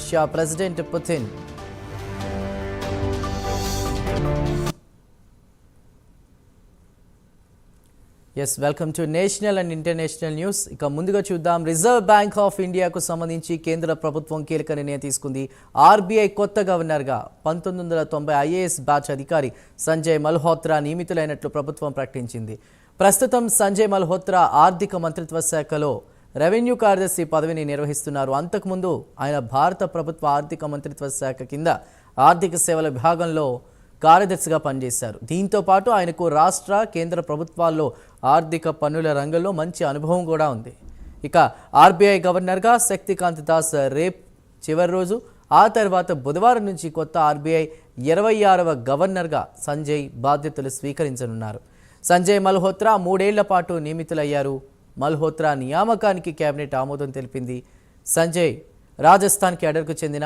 Russia president Putin. Welcome to national and international news. ఇక ముందుగా చూద్దాం. రిజర్వ్ బ్యాంక్ ఆఫ్ ఇండియాకు సంబంధించి కేంద్ర ప్రభుత్వం కీలక నిర్ణయం తీసుకుంది. ఆర్బీఐ కొత్త గవర్నర్గా 1990 ఐఏఎస్ బ్యాచ్ అధికారి సంజయ్ మల్హోత్రా నియమితులైనట్లు ప్రభుత్వం ప్రకటించింది. ప్రస్తుతం సంజయ్ మల్హోత్రా ఆర్థిక మంత్రిత్వ శాఖలో రెవెన్యూ కార్యదర్శి పదవిని నిర్వహిస్తున్నారు. అంతకుముందు ఆయన భారత ప్రభుత్వ ఆర్థిక మంత్రిత్వ శాఖ కింద ఆర్థిక సేవల విభాగంలో కార్యదర్శిగా పనిచేశారు. దీంతో పాటు ఆయనకు రాష్ట్ర కేంద్ర ప్రభుత్వాల్లో ఆర్థిక పన్నుల రంగంలో మంచి అనుభవం కూడా ఉంది. ఇక ఆర్బీఐ గవర్నర్గా శక్తికాంత్ దాస్ రేపు చివరి రోజు. ఆ తర్వాత బుధవారం నుంచి కొత్త ఆర్బీఐ 26వ గవర్నర్గా సంజయ్ బాధ్యతలు స్వీకరించనున్నారు. సంజయ్ మల్హోత్రా 3 ఏళ్ల పాటు నియమితులయ్యారు. మల్హోత్రా నియామకానికి కేబినెట్ ఆమోదం తెలిపింది. సంజయ్ రాజస్థాన్ కేడర్కు చెందిన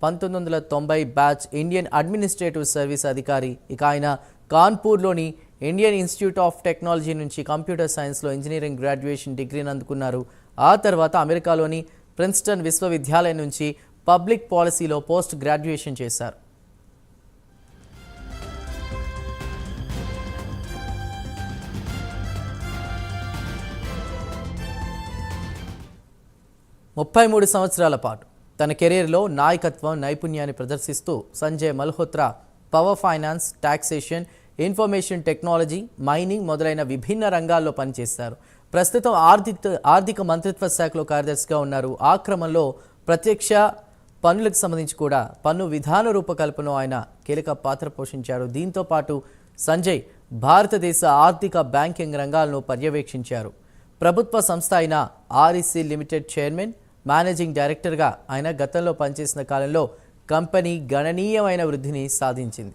1990 బ్యాచ్ ఇండియన్ అడ్మినిస్ట్రేటివ్ సర్వీస్ అధికారి. ఇక ఆయన కాన్పూర్లోని ఇండియన్ ఇన్స్టిట్యూట్ ఆఫ్ టెక్నాలజీ నుంచి కంప్యూటర్ సైన్స్లో ఇంజనీరింగ్ గ్రాడ్యుయేషన్ డిగ్రీని అందుకున్నారు. ఆ తర్వాత అమెరికాలోని ప్రిన్స్టన్ విశ్వవిద్యాలయం నుంచి పబ్లిక్ పాలసీలో పోస్ట్ గ్రాడ్యుయేషన్ చేశారు. ముప్పై 33 సంవత్సరాల పాటు తన కెరీర్లో నాయకత్వం నైపుణ్యాన్ని ప్రదర్శిస్తూ Sanjay Malhotra power finance, taxation, information technology, mining మొదలైన విభిన్న రంగాల్లో పనిచేశారు. ప్రస్తుతం ఆర్థిక మంత్రిత్వ శాఖలో కార్యదర్శిగా ఉన్నారు. ఆ క్రమంలో ప్రత్యక్ష పన్నులకు సంబంధించి కూడా పన్ను విధాన రూపకల్పనలో ఆయన కీలక పాత్ర పోషించారు. దీంతో పాటు సంజయ్ భారతదేశ ఆర్థిక బ్యాంకింగ్ రంగాలను పర్యవేక్షించారు. ప్రభుత్వ సంస్థ అయిన ఆర్ఈసీ లిమిటెడ్ చైర్మన్, మేనేజింగ్ డైరెక్టర్గా ఆయన గతంలో పనిచేసిన కాలంలో కంపెనీ గణనీయమైన వృద్ధిని సాధించింది.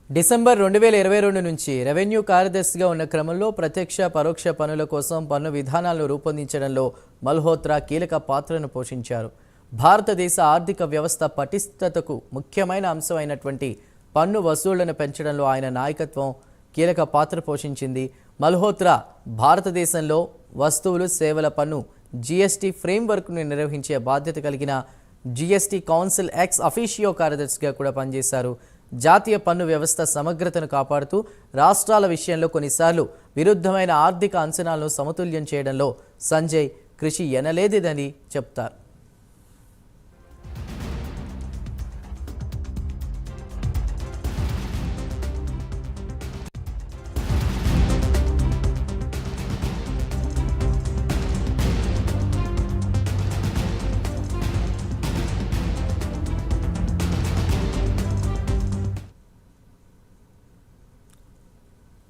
డిసెంబర్ 2022 నుంచి రెవెన్యూ కార్యదర్శిగా ఉన్న క్రమంలో ప్రత్యక్ష పరోక్ష పన్నుల కోసం పన్ను విధానాలను రూపొందించడంలో మల్హోత్రా కీలక పాత్రను పోషించారు. భారతదేశ ఆర్థిక వ్యవస్థ పటిష్టతకు ముఖ్యమైన అంశమైనటువంటి పన్ను వసూళ్లను పెంచడంలో ఆయన నాయకత్వం కీలక పాత్ర పోషించింది. మల్హోత్రా భారతదేశంలో వస్తువులు సేవల పన్ను జీఎస్టీ ఫ్రేమ్వర్క్ను నిర్వహించే బాధ్యత కలిగిన జీఎస్టీ కౌన్సిల్ ఎక్స్ అఫీషియో కార్యదర్శిగా కూడా పనిచేశారు. జాతీయ పన్ను వ్యవస్థ సమగ్రతను కాపాడుతూ రాష్ట్రాల విషయంలో కొన్నిసార్లు విరుద్ధమైన ఆర్థిక అంచనాలను సమతుల్యం చేయడంలో సంజయ్ కృషి ఎనలేనిదని చెప్తారు.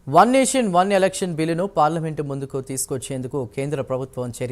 వన్ నేషన్ వన్ ఎలక్షన్ బిల్లును పార్లమెంటు ముందుకు తీసుకొచ్చేందుకు కేంద్ర ప్రభుత్వం చర్యలు